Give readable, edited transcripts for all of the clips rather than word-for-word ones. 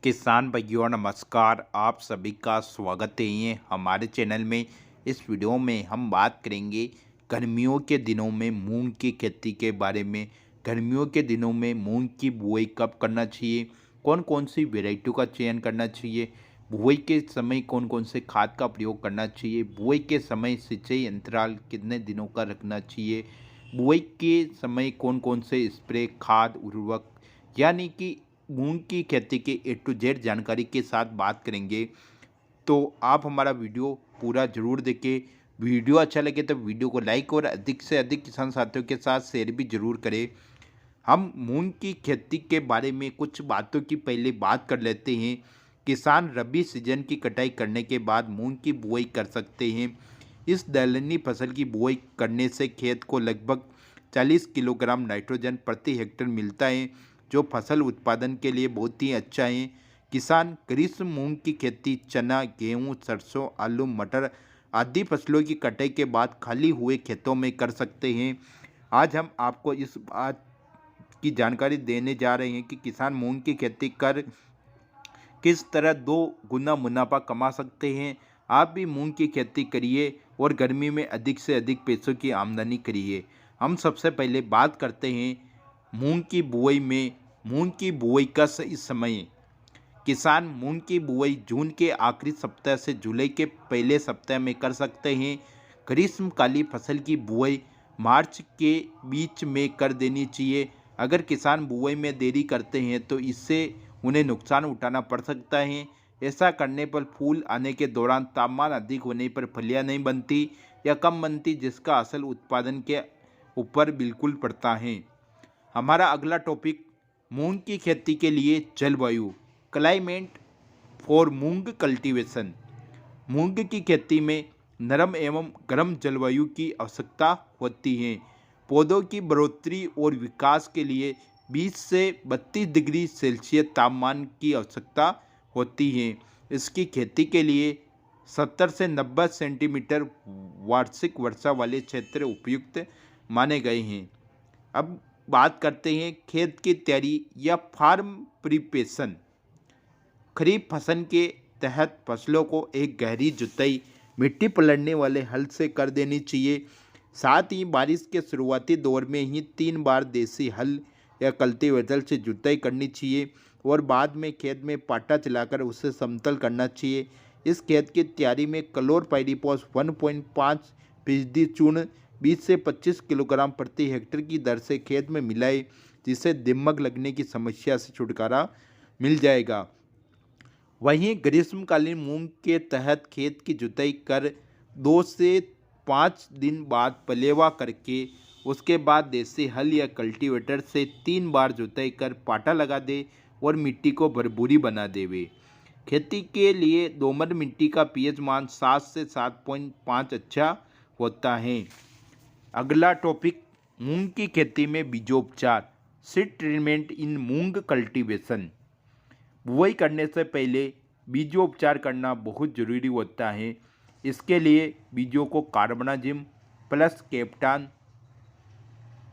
किसान भाइयों नमस्कार। आप सभी का स्वागत है हमारे चैनल में। इस वीडियो में हम बात करेंगे गर्मियों के दिनों में मूंग की खेती के बारे में। गर्मियों के दिनों में मूंग की बुआई कब करना चाहिए, कौन कौन सी वेराइटियों का चयन करना चाहिए, बुआई के समय कौन कौन से खाद का प्रयोग करना चाहिए, बुआई के समय सिंचाई अंतराल कितने दिनों का रखना चाहिए, बुआई के समय कौन कौन से स्प्रे खाद उर्वरक यानी कि मूंग की खेती के ए टू जेड जानकारी के साथ बात करेंगे। तो आप हमारा वीडियो पूरा जरूर देखें। वीडियो अच्छा लगे तो वीडियो को लाइक और अधिक से अधिक किसान साथियों के साथ शेयर भी जरूर करें। हम मूंग की खेती के बारे में कुछ बातों की पहले बात कर लेते हैं। किसान रबी सीजन की कटाई करने के बाद मूंग की बुआई कर सकते हैं। इस दलहनी फसल की बुआई करने से खेत को लगभग 40 किलोग्राम नाइट्रोजन प्रति हेक्टेयर मिलता है, जो फसल उत्पादन के लिए बहुत ही अच्छा है। किसान ग्रीष्म मूंग की खेती चना, गेहूं, सरसों, आलू, मटर आदि फसलों की कटाई के बाद खाली हुए खेतों में कर सकते हैं। आज हम आपको इस बात की जानकारी देने जा रहे हैं कि किसान मूंग की खेती कर किस तरह 2 गुना मुनाफा कमा सकते हैं। आप भी मूंग की खेती करिए और गर्मी में अधिक से अधिक पैसों की आमदनी करिए। हम सबसे पहले बात करते हैं मूंग की बुआई में। मूंग की बुआई का सही समय। किसान मूंग की बुआई जून के आखिरी सप्ताह से जुलाई के पहले सप्ताह में कर सकते हैं। ग्रीष्मकालीन फसल की बुआई मार्च के बीच में कर देनी चाहिए। अगर किसान बुआई में देरी करते हैं तो इससे उन्हें नुकसान उठाना पड़ सकता है। ऐसा करने पर फूल आने के दौरान तापमान अधिक होने पर फलियां नहीं बनती या कम बनती, जिसका असल उत्पादन के ऊपर बिल्कुल पड़ता है। हमारा अगला टॉपिक मूंग की खेती के लिए जलवायु, क्लाइमेट फॉर मूंग कल्टीवेशन। मूंग की खेती में नरम एवं गर्म जलवायु की आवश्यकता होती है। पौधों की बढ़ोतरी और विकास के लिए 20 से 32 डिग्री सेल्सियस तापमान की आवश्यकता होती है। इसकी खेती के लिए 70 से 90 सेंटीमीटर वार्षिक वर्षा वाले क्षेत्र उपयुक्त माने गए हैं। अब बात करते हैं खेत की तैयारी या फार्म प्रिपरेशन। खरीफ फसल के तहत फसलों को एक गहरी जुताई मिट्टी पलटने वाले हल से कर देनी चाहिए। साथ ही बारिश के शुरुआती दौर में ही 3 बार देसी हल या कल्टीवेटर से जुताई करनी चाहिए और बाद में खेत में पाटा चलाकर उसे समतल करना चाहिए। इस खेत की तैयारी में क्लोरपाइरीफॉस 1.5% चूर्ण 20 से 25 किलोग्राम प्रति हेक्टेयर की दर से खेत में मिलाए, जिससे दीमक लगने की समस्या से छुटकारा मिल जाएगा। वहीं ग्रीष्मकालीन मूंग के तहत खेत की जुताई कर 2 से 5 दिन बाद पलेवा करके उसके बाद देसी हल या कल्टीवेटर से 3 बार जुताई कर पाटा लगा दे और मिट्टी को भरपूरी बना देवे। खेती के लिए दोमट मिट्टी का पीएच मान 7 से 7.5 अच्छा होता है। अगला टॉपिक मूंग की खेती में बीजोपचार, seed treatment in moong cultivation. बुआई करने से पहले बीजोपचार करना बहुत ज़रूरी होता है। इसके लिए बीजों को कार्बनाजिम प्लस कैप्टान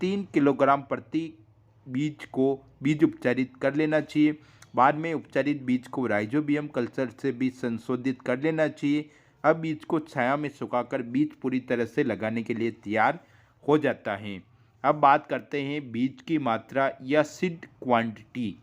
3 किलोग्राम प्रति बीज को बीज उपचारित कर लेना चाहिए। बाद में उपचारित बीज को राइजोबियम कल्चर से भी संशोधित कर लेना चाहिए। अब बीज को छाया में सुखाकर बीज पूरी तरह से लगाने के लिए तैयार हो जाता है। अब बात करते हैं बीज की मात्रा या सीड क्वांटिटी।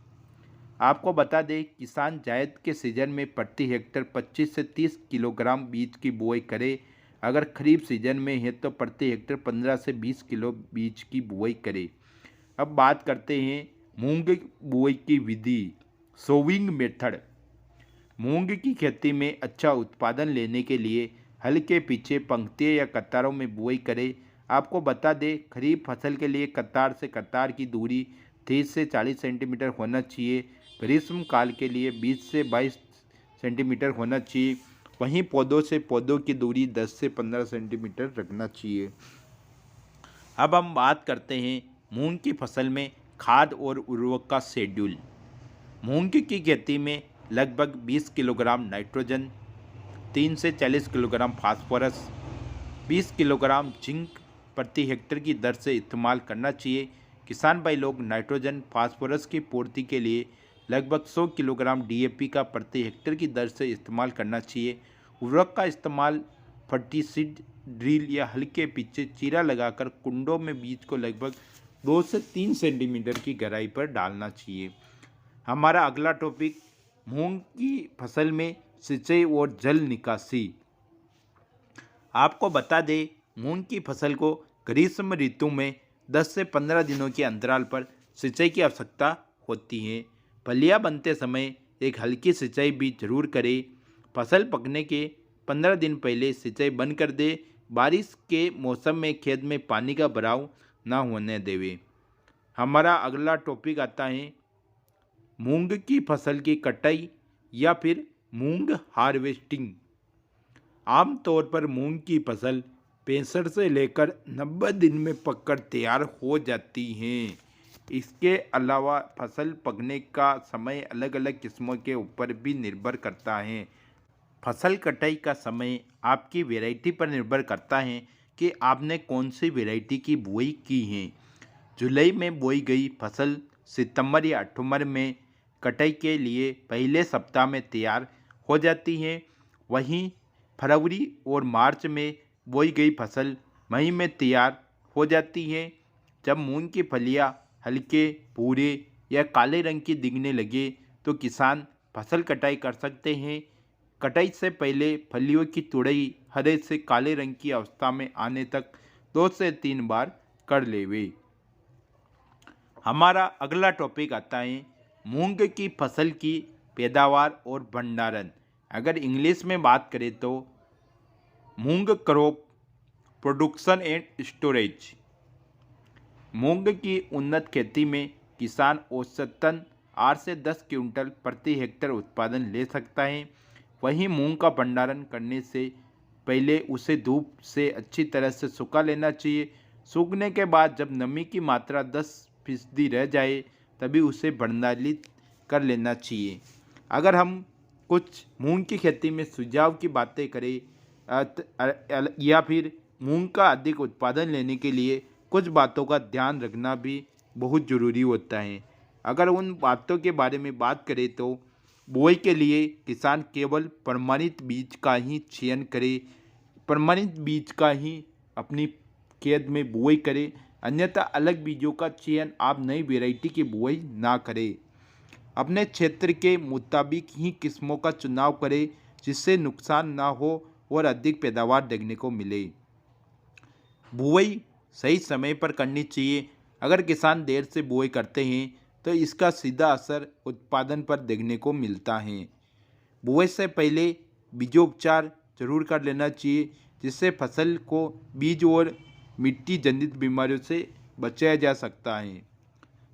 आपको बता दें, किसान जायद के सीजन में प्रति हेक्टेयर 25 से 30 किलोग्राम बीज की बुआई करे। अगर खरीफ सीजन में है तो प्रति हेक्टेयर 15 से 20 किलो बीज की बुआई करे। अब बात करते हैं मूंग बुआई की विधि, सोविंग मेथड। मूंग की खेती में अच्छा उत्पादन लेने के लिए हल के पीछे पंक्तियों या कतारों में बुआई करें। आपको बता दें, खरीफ फसल के लिए कतार से कतार की दूरी 30 से 40 सेंटीमीटर होना चाहिए। ग्रीष्म काल के लिए 20 से 22 सेंटीमीटर होना चाहिए। वहीं पौधों से पौधों की दूरी 10 से 15 सेंटीमीटर रखना चाहिए। अब हम बात करते हैं मूंग की फसल में खाद और उर्वरक का शेड्यूल। मूंग की खेती में लगभग 20 किलोग्राम नाइट्रोजन, 3 से 40 किलोग्राम फास्फोरस, 20 किलोग्राम जिंक प्रति हेक्टेयर की दर से इस्तेमाल करना चाहिए। किसान भाई लोग नाइट्रोजन फास्फोरस की पूर्ति के लिए लगभग 100 किलोग्राम डीएपी का प्रति हेक्टेयर की दर से इस्तेमाल करना चाहिए। उर्वरक का इस्तेमाल फर्टिसीड ड्रिल या हल्के पीछे चीरा लगाकर कुंडों में बीज को लगभग 2 से 3 सेंटीमीटर की गहराई पर डालना चाहिए। हमारा अगला टॉपिक मूंग की फसल में सिंचाई और जल निकासी। आपको बता दें, मूंग की फसल को ग्रीष्म ऋतु में 10 से 15 दिनों के अंतराल पर सिंचाई की आवश्यकता होती है। फलियां बनते समय एक हल्की सिंचाई भी जरूर करें। फसल पकने के 15 दिन पहले सिंचाई बंद कर दे। बारिश के मौसम में खेत में पानी का भराव न होने देवे। हमारा अगला टॉपिक आता है मूंग की फसल की कटाई या फिर मूंग हार्वेस्टिंग। आमतौर पर मूंग की फसल 65 से लेकर 90 दिन में पककर तैयार हो जाती हैं। इसके अलावा फसल पकने का समय अलग अलग किस्मों के ऊपर भी निर्भर करता है। फसल कटाई का समय आपकी वैरायटी पर निर्भर करता है कि आपने कौन सी वैरायटी की बुआई की है। जुलाई में बोई गई फसल सितंबर या अक्टूबर में कटाई के लिए पहले सप्ताह में तैयार हो जाती है। वहीं फरवरी और मार्च में बोई गई फसल मई में तैयार हो जाती है। जब मूंग की फलियां हल्के भूरे या काले रंग की दिखने लगे तो किसान फसल कटाई कर सकते हैं। कटाई से पहले फलियों की तुड़ाई हरे से काले रंग की अवस्था में आने तक 2 से 3 बार कर लेवे। हमारा अगला टॉपिक आता है मूंग की फसल की पैदावार और भंडारण। अगर इंग्लिश में बात करें तो मूंग क्रॉप प्रोडक्शन एंड स्टोरेज। मूंग की उन्नत खेती में किसान औसतन 8 से 10 क्विंटल प्रति हेक्टेयर उत्पादन ले सकता है। वहीं मूंग का भंडारण करने से पहले उसे धूप से अच्छी तरह से सुखा लेना चाहिए। सूखने के बाद जब नमी की मात्रा 10% रह जाए तभी उसे भंडारित कर लेना चाहिए। अगर हम कुछ मूंग की खेती में सुझाव की बातें करें या फिर मूंग का अधिक उत्पादन लेने के लिए कुछ बातों का ध्यान रखना भी बहुत ज़रूरी होता है। अगर उन बातों के बारे में बात करें तो बुआई के लिए किसान केवल प्रमाणित बीज का ही चयन करे। प्रमाणित बीज का ही अपनी खेत में बुआई करें, अन्यथा अलग बीजों का चयन आप नई वैरायटी की बुआई ना करें। अपने क्षेत्र के मुताबिक ही किस्मों का चुनाव करें जिससे नुकसान ना हो और अधिक पैदावार देखने को मिले। बुआई सही समय पर करनी चाहिए। अगर किसान देर से बुआई करते हैं तो इसका सीधा असर उत्पादन पर देखने को मिलता है। बुआई से पहले बीजोपचार जरूर कर लेना चाहिए जिससे फसल को बीज और मिट्टी जनित बीमारियों से बचाया जा सकता है।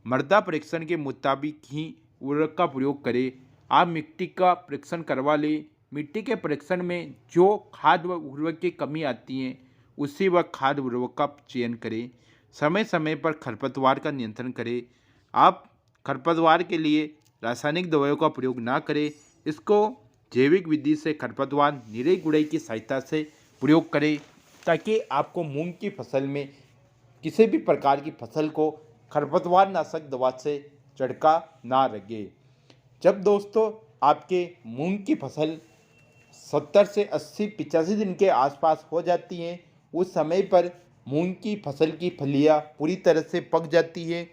मृदा परीक्षण के मुताबिक ही उर्वरक का प्रयोग करें। आप मिट्टी का परीक्षण करवा लें। मिट्टी के परीक्षण में जो खाद व उर्वरक की कमी आती है उसी व खाद उर्वरक का चयन करें। समय समय पर खरपतवार का नियंत्रण करें। आप खरपतवार के लिए रासायनिक दवाइयों का प्रयोग ना करें। इसको जैविक विधि से खरपतवार निराई गुड़ाई की सहायता से प्रयोग करें ताकि आपको मूंग की फसल में किसी भी प्रकार की फसल को खरपतवार नाशक दवा से झटका ना लगे। जब दोस्तों आपके मूंग की फसल 70 से 80-85 दिन के आसपास हो जाती हैं, उस समय पर मूंग की फसल की फलियां पूरी तरह से पक जाती है।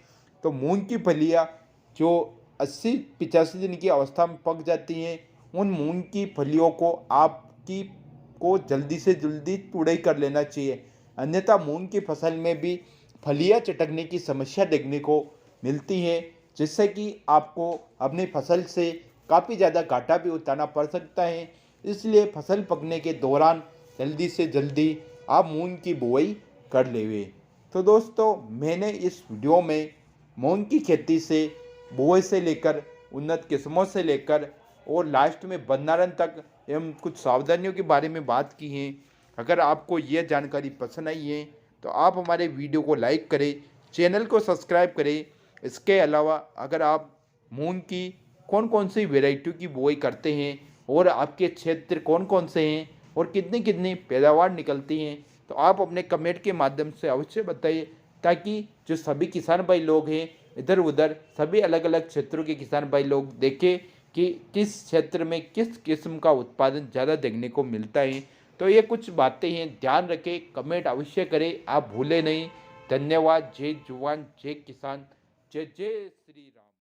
तो मूंग की फलियां जो 80-85 दिन की अवस्था में पक जाती हैं, उन मूंग की फलियों को जल्दी से जल्दी तुड़ाई कर लेना चाहिए, अन्यथा मूंग की फसल में भी फलियां चटकने की समस्या देखने को मिलती है जिससे कि आपको अपनी फसल से काफ़ी ज़्यादा घाटा भी उठाना पड़ सकता है। इसलिए फसल पकने के दौरान जल्दी से जल्दी आप मूंग की बुआई कर लेवे। तो दोस्तों मैंने इस वीडियो में मूंग की खेती से बुआई से लेकर उन्नत किस्मों से लेकर और लास्ट में भंडारण तक एवं कुछ सावधानियों के बारे में बात की है। अगर आपको यह जानकारी पसंद आई है तो आप हमारे वीडियो को लाइक करें, चैनल को सब्सक्राइब करें। इसके अलावा अगर आप मूंग की कौन कौन सी वैरायटियों की बुआई करते हैं और आपके क्षेत्र कौन कौन से हैं और कितनी कितनी पैदावार निकलती हैं तो आप अपने कमेंट के माध्यम से अवश्य बताइए ताकि जो सभी किसान भाई लोग हैं इधर उधर सभी अलग अलग क्षेत्रों के किसान भाई लोग देखें कि किस क्षेत्र में किस किस्म का उत्पादन ज़्यादा देखने को मिलता है। तो ये कुछ बातें हैं, ध्यान रखें, कमेंट अवश्य करें, आप भूले नहीं। धन्यवाद। जय जवान जय किसान, जय जय श्री राम।